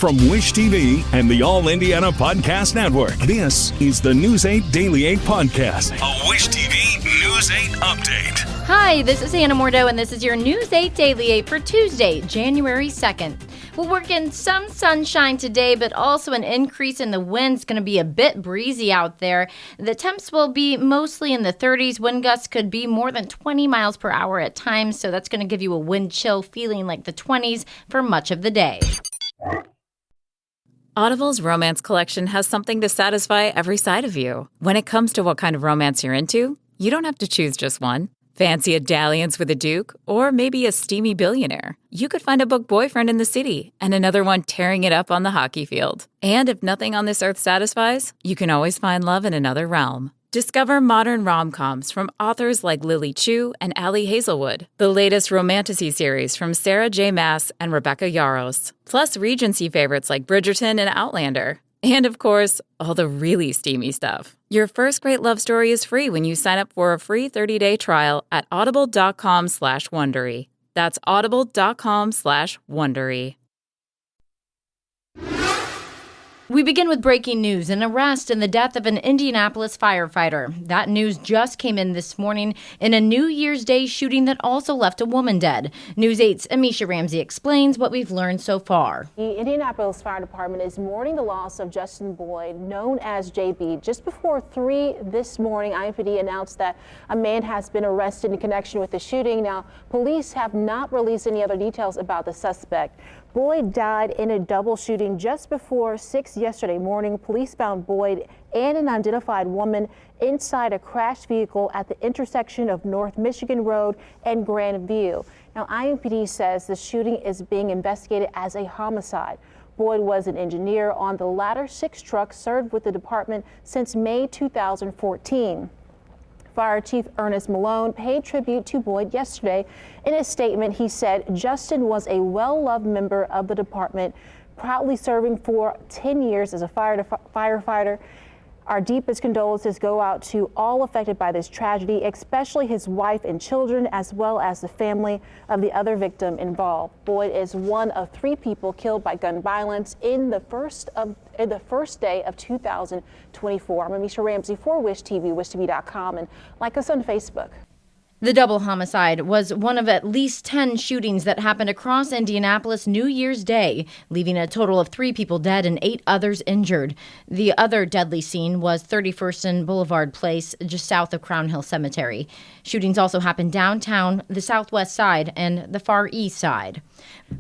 From Wish TV and the All Indiana Podcast Network, this is the News 8 Daily 8 Podcast, a Wish TV News 8 update. Hi, this is Anna Mordo, and this is your News 8 Daily 8 for Tuesday, January 2nd. We'll work in some sunshine today, but also an increase in the wind. It's going to be a bit breezy out there. The temps will be mostly in the 30s. Wind gusts could be more than 20 miles per hour at times, so that's going to give you a wind chill feeling like the 20s for much of the day. Audible's romance collection has something to satisfy every side of you. When it comes to what kind of romance you're into, you don't have to choose just one. Fancy a dalliance with a duke, or maybe a steamy billionaire. You could find a book boyfriend in the city and another one tearing it up on the hockey field. And if nothing on this earth satisfies, you can always find love in another realm. Discover modern rom-coms from authors like Lily Chu and Ali Hazelwood, the latest romantasy series from Sarah J. Maas and Rebecca Yarros, plus Regency favorites like Bridgerton and Outlander. And of course, all the really steamy stuff. Your first great love story is free when you sign up for a free 30-day trial at audible.com/Wondery. That's audible.com/Wondery. We begin with breaking news, an arrest and the death of an Indianapolis firefighter. That news just came in this morning in a New Year's Day shooting that also left a woman dead. News 8's Amisha Ramsey explains what we've learned so far. The Indianapolis Fire Department is mourning the loss of Justin Boyd, known as JB. Just before 3 this morning, IMPD announced that a man has been arrested in connection with the shooting. Now, police have not released any other details about the suspect. Boyd died in a double shooting just before 6 yesterday morning. Police found Boyd and an unidentified woman inside a crashed vehicle at the intersection of North Michigan Road and Grand View. Now, IMPD says the shooting is being investigated as a homicide. Boyd was an engineer on the Ladder 6 truck, served with the department since May 2014. Fire Chief Ernest Malone paid tribute to Boyd yesterday. In a statement, he said Justin was a well-loved member of the department, proudly serving for 10 years as a firefighter. Our deepest condolences go out to all affected by this tragedy, especially his wife and children, as well as the family of the other victim involved. Boyd is one of 3 people killed by gun violence in the first day of 2024. I'm Amisha Ramsey for Wish TV, wishtv.com, and like us on Facebook. The double homicide was one of at least 10 shootings that happened across Indianapolis New Year's Day, leaving a total of 3 people dead and 8 others injured. The other deadly scene was 31st and Boulevard Place, just south of Crown Hill Cemetery. Shootings also happened downtown, the southwest side, and the far east side.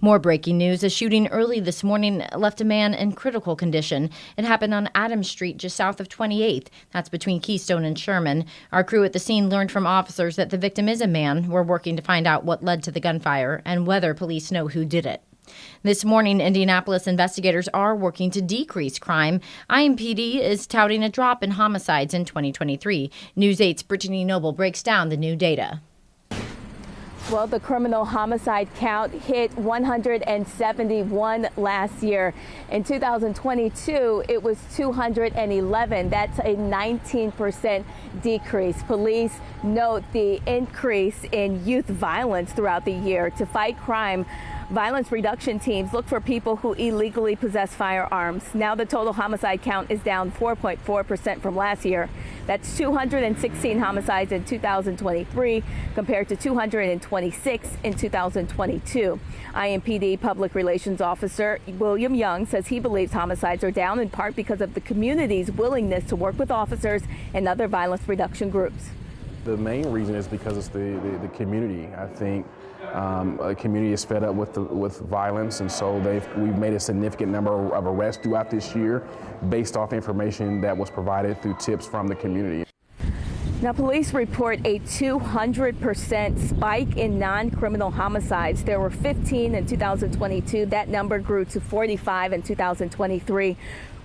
More breaking news. A shooting early this morning left a man in critical condition. It happened on Adams Street, just south of 28th. That's between Keystone and Sherman. Our crew at the scene learned from officers that the victim is a man. We're working to find out what led to the gunfire and whether police know who did it. This morning, Indianapolis investigators are working to decrease crime. IMPD is touting a drop in homicides in 2023. News 8's Brittany Noble breaks down the new data. Well, the criminal homicide count hit 171 last year. In 2022, it was 211. That's a 19% decrease. Police note the increase in youth violence throughout the year. To fight crime, violence reduction teams look for people who illegally possess firearms. Now the total homicide count is down 4.4% from last year. That's 216 homicides in 2023 compared to 226 in 2022. IMPD Public Relations Officer William Young says he believes homicides are down in part because of the community's willingness to work with officers and other violence reduction groups. The main reason is because it's the community. I think the community is fed up with violence, and so we've made a significant number of arrests throughout this year based off information that was provided through tips from the community. Now, police report a 200% spike in non-criminal homicides. There were 15 in 2022. That number grew to 45 in 2023.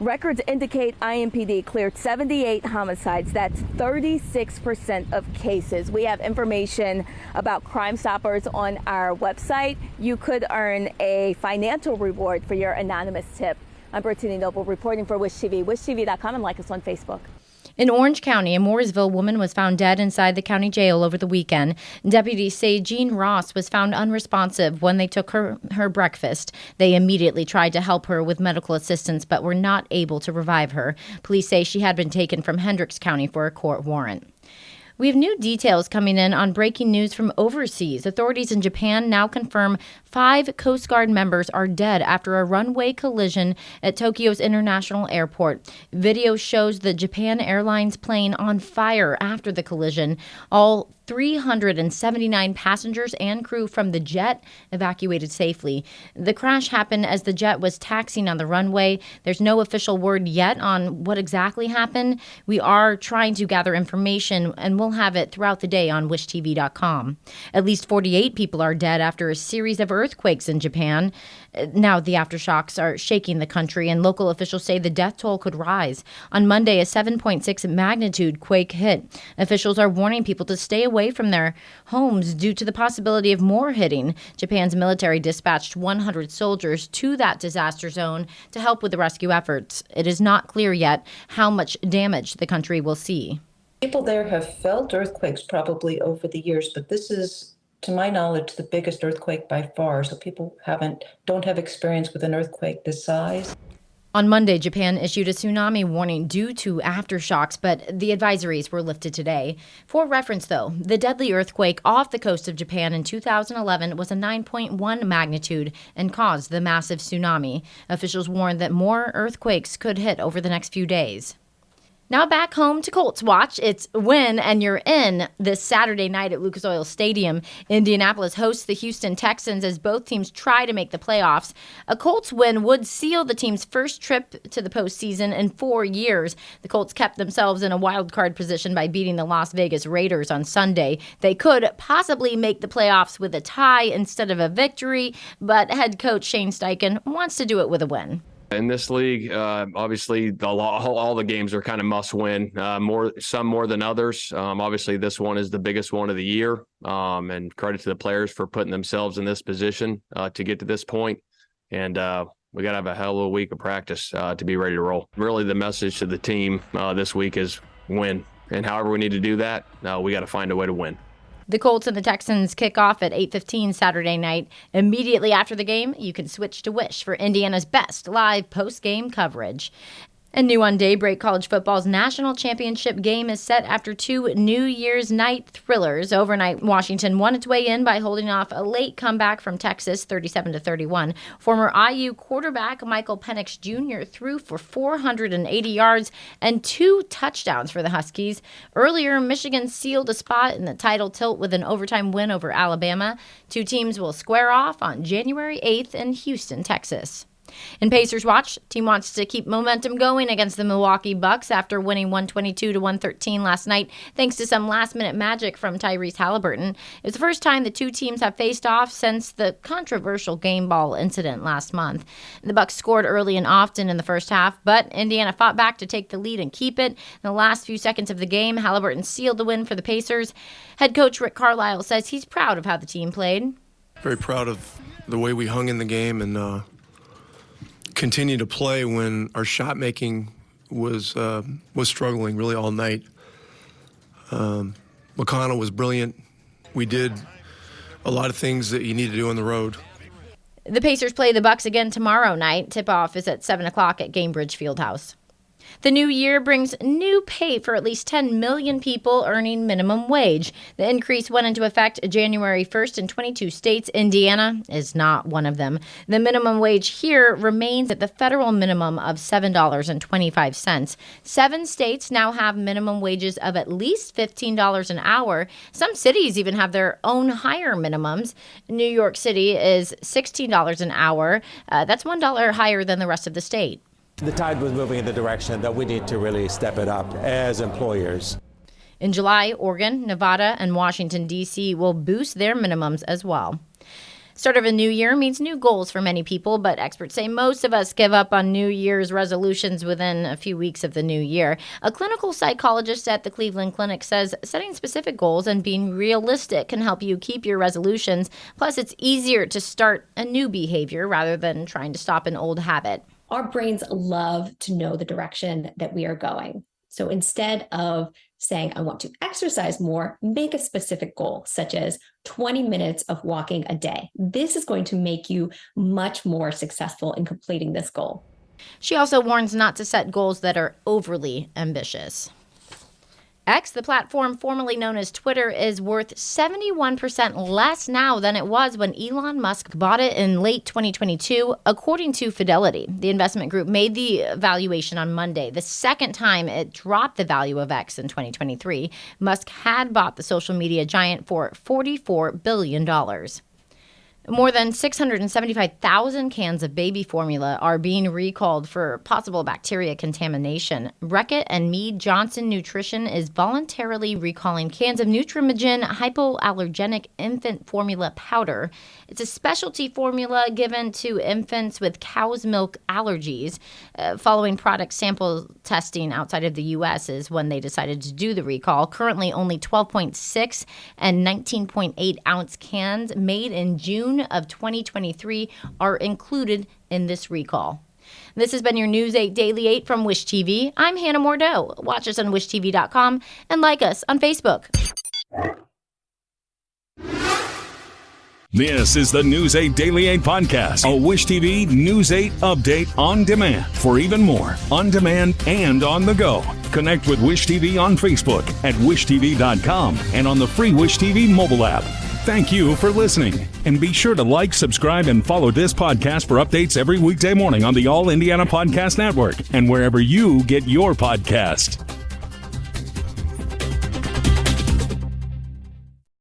Records indicate IMPD cleared 78 homicides. That's 36% of cases. We have information about Crime Stoppers on our website. You could earn a financial reward for your anonymous tip. I'm Brittany Noble reporting for Wish TV, wishtv.com, and like us on Facebook. In Orange County, a Mooresville woman was found dead inside the county jail over the weekend. Deputies say Jean Ross was found unresponsive when they took her breakfast. They immediately tried to help her with medical assistance, but were not able to revive her. Police say she had been taken from Hendricks County for a court warrant. We have new details coming in on breaking news from overseas. Authorities in Japan now confirm 5 Coast Guard members are dead after a runway collision at Tokyo's international airport. Video shows the Japan Airlines plane on fire after the collision. All 379 passengers and crew from the jet evacuated safely. The crash happened as the jet was taxiing on the runway. There's no official word yet on what exactly happened. We are trying to gather information, and we'll have it throughout the day on wishtv.com. At least 48 people are dead after a series of earthquakes in Japan. Now the aftershocks are shaking the country, and local officials say the death toll could rise. On Monday, a 7.6 magnitude quake hit. Officials are warning people to stay away from their homes due to the possibility of more hitting. Japan's military dispatched 100 soldiers to that disaster zone to help with the rescue efforts. It is not clear yet how much damage the country will see. People there have felt earthquakes probably over the years, but this is, to my knowledge, the biggest earthquake by far. So people don't have experience with an earthquake this size. On Monday, Japan issued a tsunami warning due to aftershocks, but the advisories were lifted today. For reference, though, the deadly earthquake off the coast of Japan in 2011 was a 9.1 magnitude and caused the massive tsunami. Officials warned that more earthquakes could hit over the next few days. Now back home to Colts watch. It's Win and You're In this Saturday night at Lucas Oil Stadium. Indianapolis hosts the Houston Texans as both teams try to make the playoffs. A Colts win would seal the team's first trip to the postseason in 4 years. The Colts kept themselves in a wild card position by beating the Las Vegas Raiders on Sunday. They could possibly make the playoffs with a tie instead of a victory, but head coach Shane Steichen wants to do it with a win. In this league, obviously, all the games are kind of must-win, some more than others. Obviously, this one is the biggest one of the year, and credit to the players for putting themselves in this position to get to this point. And we got to have a hell of a week of practice to be ready to roll. Really, the message to the team this week is win. And however we need to do that, we got to find a way to win. The Colts and the Texans kick off at 8:15 Saturday night. Immediately after the game, you can switch to Wish for Indiana's best live post-game coverage. And new on Daybreak, college football's national championship game is set after 2 New Year's night thrillers. Overnight, Washington won its way in by holding off a late comeback from Texas, 37-31. Former IU quarterback Michael Penix Jr. threw for 480 yards and 2 touchdowns for the Huskies. Earlier, Michigan sealed a spot in the title tilt with an overtime win over Alabama. 2 teams will square off on January 8th in Houston, Texas. In Pacers watch, team wants to keep momentum going against the Milwaukee Bucks after winning 122-113 last night, thanks to some last-minute magic from Tyrese Halliburton. It's the first time the 2 teams have faced off since the controversial game ball incident last month. The Bucks scored early and often in the first half, but Indiana fought back to take the lead and keep it. In the last few seconds of the game, Halliburton sealed the win for the Pacers. Head coach Rick Carlisle says he's proud of how the team played. Very proud of the way we hung in the game and continue to play when our shot making was struggling really all night. McConnell was brilliant. We did a lot of things that you need to do on the road. The Pacers play the Bucks again tomorrow night. Tip-off is at 7 o'clock at Gainbridge Fieldhouse. The new year brings new pay for at least 10 million people earning minimum wage. The increase went into effect January 1st in 22 states. Indiana is not one of them. The minimum wage here remains at the federal minimum of $7.25. 7 states now have minimum wages of at least $15 an hour. Some cities even have their own higher minimums. New York City is $16 an hour. That's $1 higher than the rest of the state. The tide was moving in the direction that we need to really step it up as employers. In July, Oregon, Nevada, and Washington, D.C. will boost their minimums as well. Start of a new year means new goals for many people, but experts say most of us give up on New Year's resolutions within a few weeks of the new year. A clinical psychologist at the Cleveland Clinic says setting specific goals and being realistic can help you keep your resolutions. Plus, it's easier to start a new behavior rather than trying to stop an old habit. Our brains love to know the direction that we are going. So instead of saying, I want to exercise more, make a specific goal, such as 20 minutes of walking a day. This is going to make you much more successful in completing this goal. She also warns not to set goals that are overly ambitious. X, the platform formerly known as Twitter, is worth 71% less now than it was when Elon Musk bought it in late 2022, according to Fidelity. The investment group made the valuation on Monday, the second time it dropped the value of X in 2023. Musk had bought the social media giant for $44 billion. More than 675,000 cans of baby formula are being recalled for possible bacteria contamination. Reckitt and Mead Johnson Nutrition is voluntarily recalling cans of Nutrimogen hypoallergenic infant formula powder. It's a specialty formula given to infants with cow's milk allergies. Following product sample testing outside of the U.S. is when they decided to do the recall. Currently, only 12.6 and 19.8 ounce cans made in June of 2023 are included in this recall. This has been your News 8 Daily 8 from Wish TV. I'm Hannah Mordeau. Watch us on wishtv.com and like us on Facebook. This is the News 8 Daily 8 podcast, a Wish TV News 8 update on demand. For even more, on demand and on the go. Connect with Wish TV on Facebook at wishtv.com and on the free Wish TV mobile app. Thank you for listening. And be sure to like, subscribe, and follow this podcast for updates every weekday morning on the All Indiana Podcast Network and wherever you get your podcast.